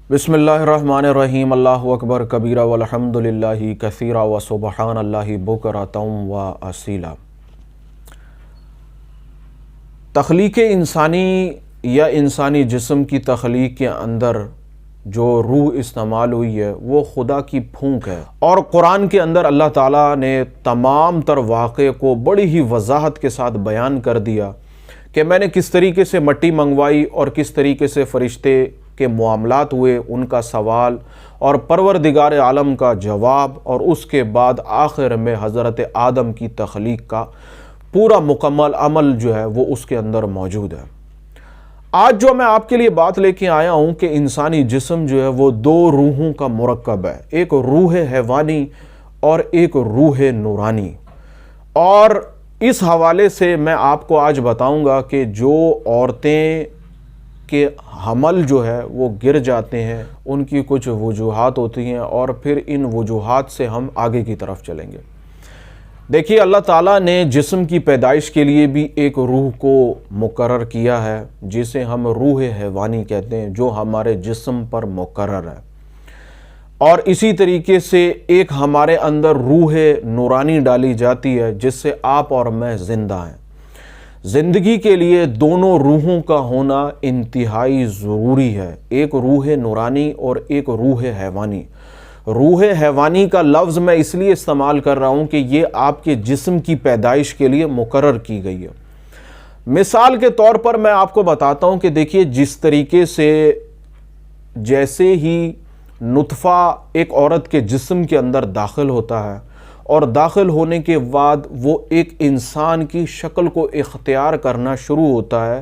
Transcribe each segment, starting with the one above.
بسم اللہ الرحمن الرحیم۔ اللہ اکبر کبیرہ والحمد للہ کثیرہ وسبحان اللہ بکرۃ و اصیلا۔ تخلیق انسانی یا انسانی جسم کی تخلیق کے اندر جو روح استعمال ہوئی ہے وہ خدا کی پھونک ہے، اور قرآن کے اندر اللہ تعالیٰ نے تمام تر واقعے کو بڑی ہی وضاحت کے ساتھ بیان کر دیا کہ میں نے کس طریقے سے مٹی منگوائی اور کس طریقے سے فرشتے کے معاملات ہوئے، ان کا سوال اور پروردگار عالم کا جواب، اور اس کے بعد آخر میں حضرت آدم کی تخلیق کا پورا مکمل عمل جو ہے وہ اس کے اندر موجود ہے۔ آج جو میں آپ کے لیے بات لے کے آیا ہوں کہ انسانی جسم جو ہے وہ دو روحوں کا مرکب ہے، ایک روح حیوانی اور ایک روح نورانی، اور اس حوالے سے میں آپ کو آج بتاؤں گا کہ جو عورتیں کہ حمل جو ہے وہ گر جاتے ہیں، ان کی کچھ وجوہات ہوتی ہیں، اور پھر ان وجوہات سے ہم آگے کی طرف چلیں گے۔ دیکھیے، اللہ تعالیٰ نے جسم کی پیدائش کے لیے بھی ایک روح کو مقرر کیا ہے جسے ہم روح حیوانی کہتے ہیں، جو ہمارے جسم پر مقرر ہے، اور اسی طریقے سے ایک ہمارے اندر روح نورانی ڈالی جاتی ہے جس سے آپ اور میں زندہ ہیں۔ زندگی کے لیے دونوں روحوں کا ہونا انتہائی ضروری ہے، ایک روح نورانی اور ایک روح حیوانی۔ روح حیوانی کا لفظ میں اس لیے استعمال کر رہا ہوں کہ یہ آپ کے جسم کی پیدائش کے لیے مقرر کی گئی ہے۔ مثال کے طور پر میں آپ کو بتاتا ہوں کہ دیکھیے، جس طریقے سے جیسے ہی نطفہ ایک عورت کے جسم کے اندر داخل ہوتا ہے اور داخل ہونے کے بعد وہ ایک انسان کی شکل کو اختیار کرنا شروع ہوتا ہے،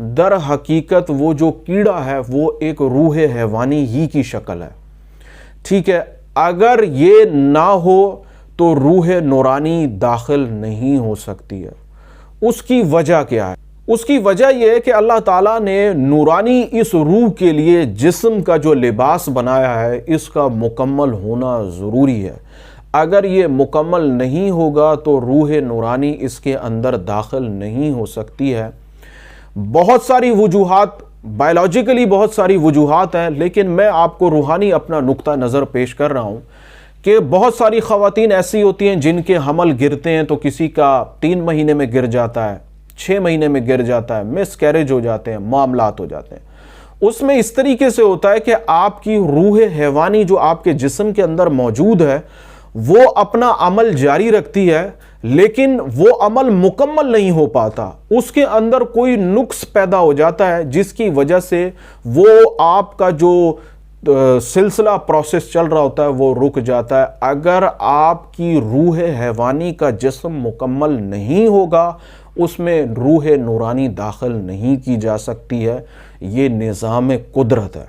در حقیقت وہ جو کیڑا ہے وہ ایک روح حیوانی ہی کی شکل ہے، ٹھیک ہے۔ اگر یہ نہ ہو تو روح نورانی داخل نہیں ہو سکتی ہے۔ اس کی وجہ کیا ہے؟ اس کی وجہ یہ ہے کہ اللہ تعالیٰ نے نورانی اس روح کے لیے جسم کا جو لباس بنایا ہے اس کا مکمل ہونا ضروری ہے۔ اگر یہ مکمل نہیں ہوگا تو روح نورانی اس کے اندر داخل نہیں ہو سکتی ہے۔ بہت ساری وجوہات، بائیولوجیکلی بہت ساری وجوہات ہیں، لیکن میں آپ کو روحانی اپنا نقطہ نظر پیش کر رہا ہوں کہ بہت ساری خواتین ایسی ہوتی ہیں جن کے حمل گرتے ہیں، تو کسی کا 3 مہینے میں گر جاتا ہے، 6 مہینے میں گر جاتا ہے، مس کیریج ہو جاتے ہیں، معاملات ہو جاتے ہیں۔ اس میں اس طریقے سے ہوتا ہے کہ آپ کی روح حیوانی جو آپ کے جسم کے اندر موجود ہے وہ اپنا عمل جاری رکھتی ہے، لیکن وہ عمل مکمل نہیں ہو پاتا، اس کے اندر کوئی نقص پیدا ہو جاتا ہے جس کی وجہ سے وہ آپ کا جو سلسلہ پروسیس چل رہا ہوتا ہے وہ رک جاتا ہے۔ اگر آپ کی روح حیوانی کا جسم مکمل نہیں ہوگا، اس میں روح نورانی داخل نہیں کی جا سکتی ہے، یہ نظام قدرت ہے،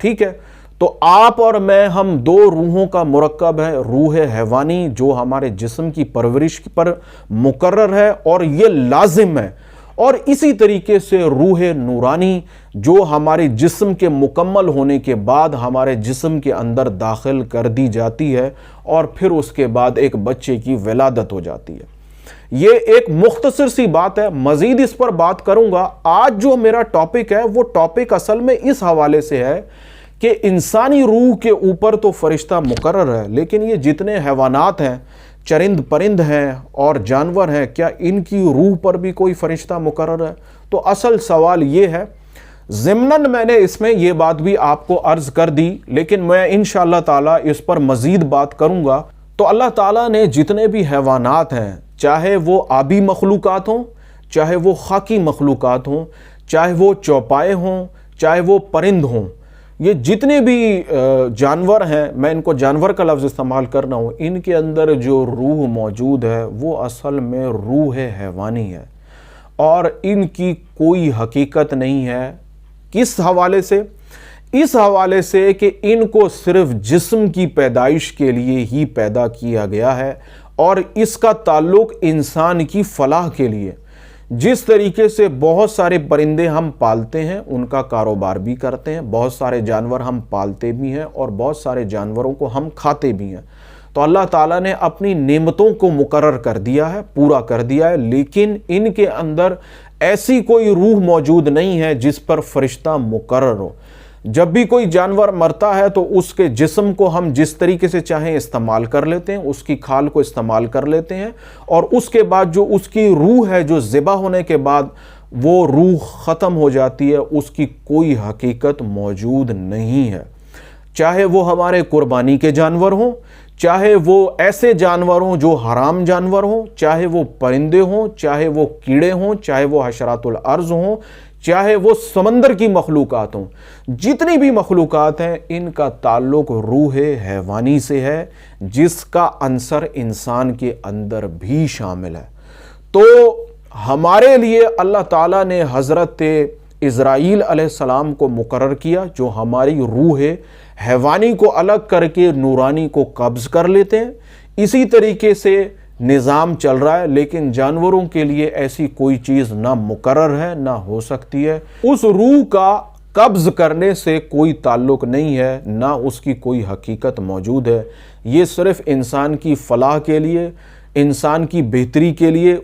ٹھیک ہے۔ تو آپ اور میں، ہم دو روحوں کا مرکب ہے، روح حیوانی جو ہمارے جسم کی پرورش پر مقرر ہے اور یہ لازم ہے، اور اسی طریقے سے روح نورانی جو ہمارے جسم کے مکمل ہونے کے بعد ہمارے جسم کے اندر داخل کر دی جاتی ہے، اور پھر اس کے بعد ایک بچے کی ولادت ہو جاتی ہے۔ یہ ایک مختصر سی بات ہے، مزید اس پر بات کروں گا۔ آج جو میرا ٹاپک ہے وہ ٹاپک اصل میں اس حوالے سے ہے کہ انسانی روح کے اوپر تو فرشتہ مقرر ہے، لیکن یہ جتنے حیوانات ہیں، چرند پرند ہیں اور جانور ہیں، کیا ان کی روح پر بھی کوئی فرشتہ مقرر ہے؟ تو اصل سوال یہ ہے۔ ضمناً میں نے اس میں یہ بات بھی آپ کو عرض کر دی، لیکن میں انشاءاللہ تعالیٰ اس پر مزید بات کروں گا۔ تو اللہ تعالیٰ نے جتنے بھی حیوانات ہیں، چاہے وہ آبی مخلوقات ہوں، چاہے وہ خاکی مخلوقات ہوں، چاہے وہ چوپائے ہوں، چاہے وہ پرند ہوں، یہ جتنے بھی جانور ہیں، میں ان کو جانور کا لفظ استعمال کر رہا ہوں، ان کے اندر جو روح موجود ہے وہ اصل میں روح حیوانی ہے، اور ان کی کوئی حقیقت نہیں ہے۔ کس حوالے سے؟ اس حوالے سے کہ ان کو صرف جسم کی پیدائش کے لیے ہی پیدا کیا گیا ہے، اور اس کا تعلق انسان کی فلاح کے لیے۔ جس طریقے سے بہت سارے پرندے ہم پالتے ہیں، ان کا کاروبار بھی کرتے ہیں، بہت سارے جانور ہم پالتے بھی ہیں، اور بہت سارے جانوروں کو ہم کھاتے بھی ہیں۔ تو اللہ تعالیٰ نے اپنی نعمتوں کو مقرر کر دیا ہے، پورا کر دیا ہے، لیکن ان کے اندر ایسی کوئی روح موجود نہیں ہے جس پر فرشتہ مقرر ہو۔ جب بھی کوئی جانور مرتا ہے تو اس کے جسم کو ہم جس طریقے سے چاہیں استعمال کر لیتے ہیں، اس کی کھال کو استعمال کر لیتے ہیں، اور اس کے بعد جو اس کی روح ہے جو ذبح ہونے کے بعد وہ روح ختم ہو جاتی ہے، اس کی کوئی حقیقت موجود نہیں ہے۔ چاہے وہ ہمارے قربانی کے جانور ہوں، چاہے وہ ایسے جانور ہوں جو حرام جانور ہوں، چاہے وہ پرندے ہوں، چاہے وہ کیڑے ہوں، چاہے وہ حشرات الارض ہوں، چاہے وہ سمندر کی مخلوقات ہوں، جتنی بھی مخلوقات ہیں ان کا تعلق روح حیوانی سے ہے، جس کا عنصر انسان کے اندر بھی شامل ہے۔ تو ہمارے لیے اللہ تعالیٰ نے حضرت اسرائیل علیہ السلام کو مقرر کیا، جو ہماری روح حیوانی کو الگ کر کے نورانی کو قبض کر لیتے ہیں۔ اسی طریقے سے نظام چل رہا ہے، لیکن جانوروں کے لیے ایسی کوئی چیز نہ مقرر ہے نہ ہو سکتی ہے۔ اس روح کا قبض کرنے سے کوئی تعلق نہیں ہے، نہ اس کی کوئی حقیقت موجود ہے۔ یہ صرف انسان کی فلاح کے لیے، انسان کی بہتری کے لیے،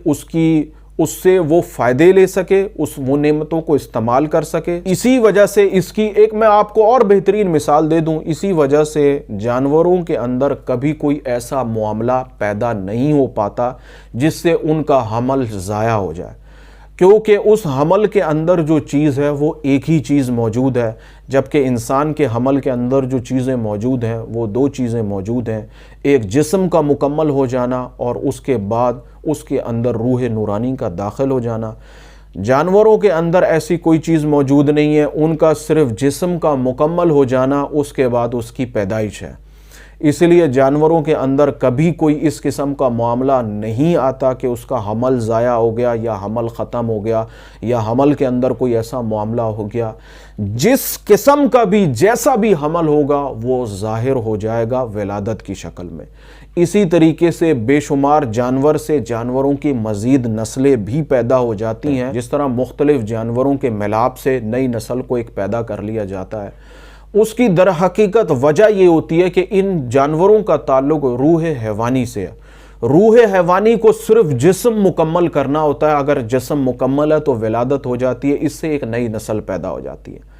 اس سے وہ فائدے لے سکے، وہ نعمتوں کو استعمال کر سکے۔ اسی وجہ سے اس کی ایک میں آپ کو اور بہترین مثال دے دوں، اسی وجہ سے جانوروں کے اندر کبھی کوئی ایسا معاملہ پیدا نہیں ہو پاتا جس سے ان کا حمل ضائع ہو جائے، کیونکہ اس حمل کے اندر جو چیز ہے وہ ایک ہی چیز موجود ہے، جبکہ انسان کے حمل کے اندر جو چیزیں موجود ہیں وہ دو چیزیں موجود ہیں، ایک جسم کا مکمل ہو جانا اور اس کے بعد اس کے اندر روح نورانی کا داخل ہو جانا۔ جانوروں کے اندر ایسی کوئی چیز موجود نہیں ہے، ان کا صرف جسم کا مکمل ہو جانا، اس کے بعد اس کی پیدائش ہے۔ اس لیے جانوروں کے اندر کبھی کوئی اس قسم کا معاملہ نہیں آتا کہ اس کا حمل ضائع ہو گیا یا حمل ختم ہو گیا یا حمل کے اندر کوئی ایسا معاملہ ہو گیا۔ جس قسم کا بھی جیسا بھی حمل ہوگا وہ ظاہر ہو جائے گا ولادت کی شکل میں۔ اسی طریقے سے بے شمار جانور سے جانوروں کی مزید نسلیں بھی پیدا ہو جاتی ہیں، جس طرح مختلف جانوروں کے ملاپ سے نئی نسل کو ایک پیدا کر لیا جاتا ہے۔ اس کی در حقیقت وجہ یہ ہوتی ہے کہ ان جانوروں کا تعلق روح حیوانی سے ہے۔ روح حیوانی کو صرف جسم مکمل کرنا ہوتا ہے، اگر جسم مکمل ہے تو ولادت ہو جاتی ہے، اس سے ایک نئی نسل پیدا ہو جاتی ہے۔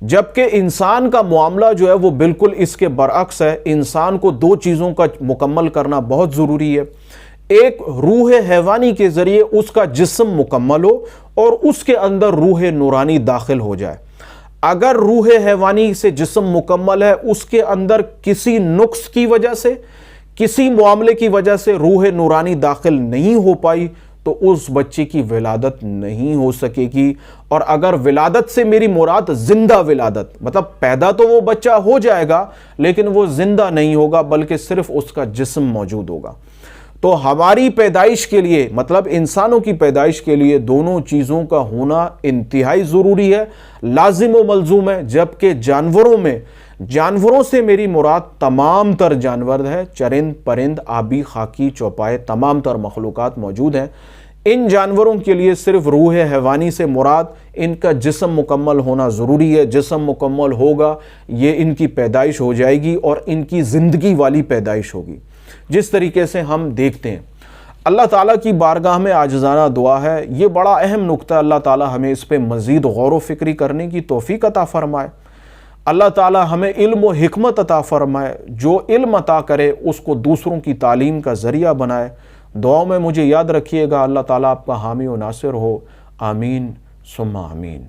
جبکہ انسان کا معاملہ جو ہے وہ بالکل اس کے برعکس ہے۔ انسان کو دو چیزوں کا مکمل کرنا بہت ضروری ہے، ایک روح حیوانی کے ذریعے اس کا جسم مکمل ہو اور اس کے اندر روح نورانی داخل ہو جائے۔ اگر روح حیوانی سے جسم مکمل ہے، اس کے اندر کسی نقص کی وجہ سے، کسی معاملے کی وجہ سے روح نورانی داخل نہیں ہو پائی تو اس بچے کی ولادت نہیں ہو سکے گی۔ اور اگر ولادت سے میری مراد زندہ ولادت، مطلب پیدا تو وہ بچہ ہو جائے گا لیکن وہ زندہ نہیں ہوگا، بلکہ صرف اس کا جسم موجود ہوگا۔ تو ہماری پیدائش کے لیے، مطلب انسانوں کی پیدائش کے لیے دونوں چیزوں کا ہونا انتہائی ضروری ہے، لازم و ملزوم ہے۔ جبکہ جانوروں سے میری مراد تمام تر جانور ہے، چرند، پرند، آبی، خاکی، چوپائے، تمام تر مخلوقات موجود ہیں۔ ان جانوروں کے لیے صرف روح حیوانی سے مراد ان کا جسم مکمل ہونا ضروری ہے۔ جسم مکمل ہوگا، یہ ان کی پیدائش ہو جائے گی اور ان کی زندگی والی پیدائش ہوگی، جس طریقے سے ہم دیکھتے ہیں۔ اللہ تعالیٰ کی بارگاہ میں عاجزانہ دعا ہے، یہ بڑا اہم نقطہ، اللہ تعالیٰ ہمیں اس پہ مزید غور و فکری کرنے کی توفیق عطا فرمائے۔ اللہ تعالیٰ ہمیں علم و حکمت عطا فرمائے، جو علم عطا کرے اس کو دوسروں کی تعلیم کا ذریعہ بنائے۔ دعاؤں میں مجھے یاد رکھیے گا۔ اللہ تعالیٰ آپ کا حامی و ناصر ہو، آمین ثم آمین۔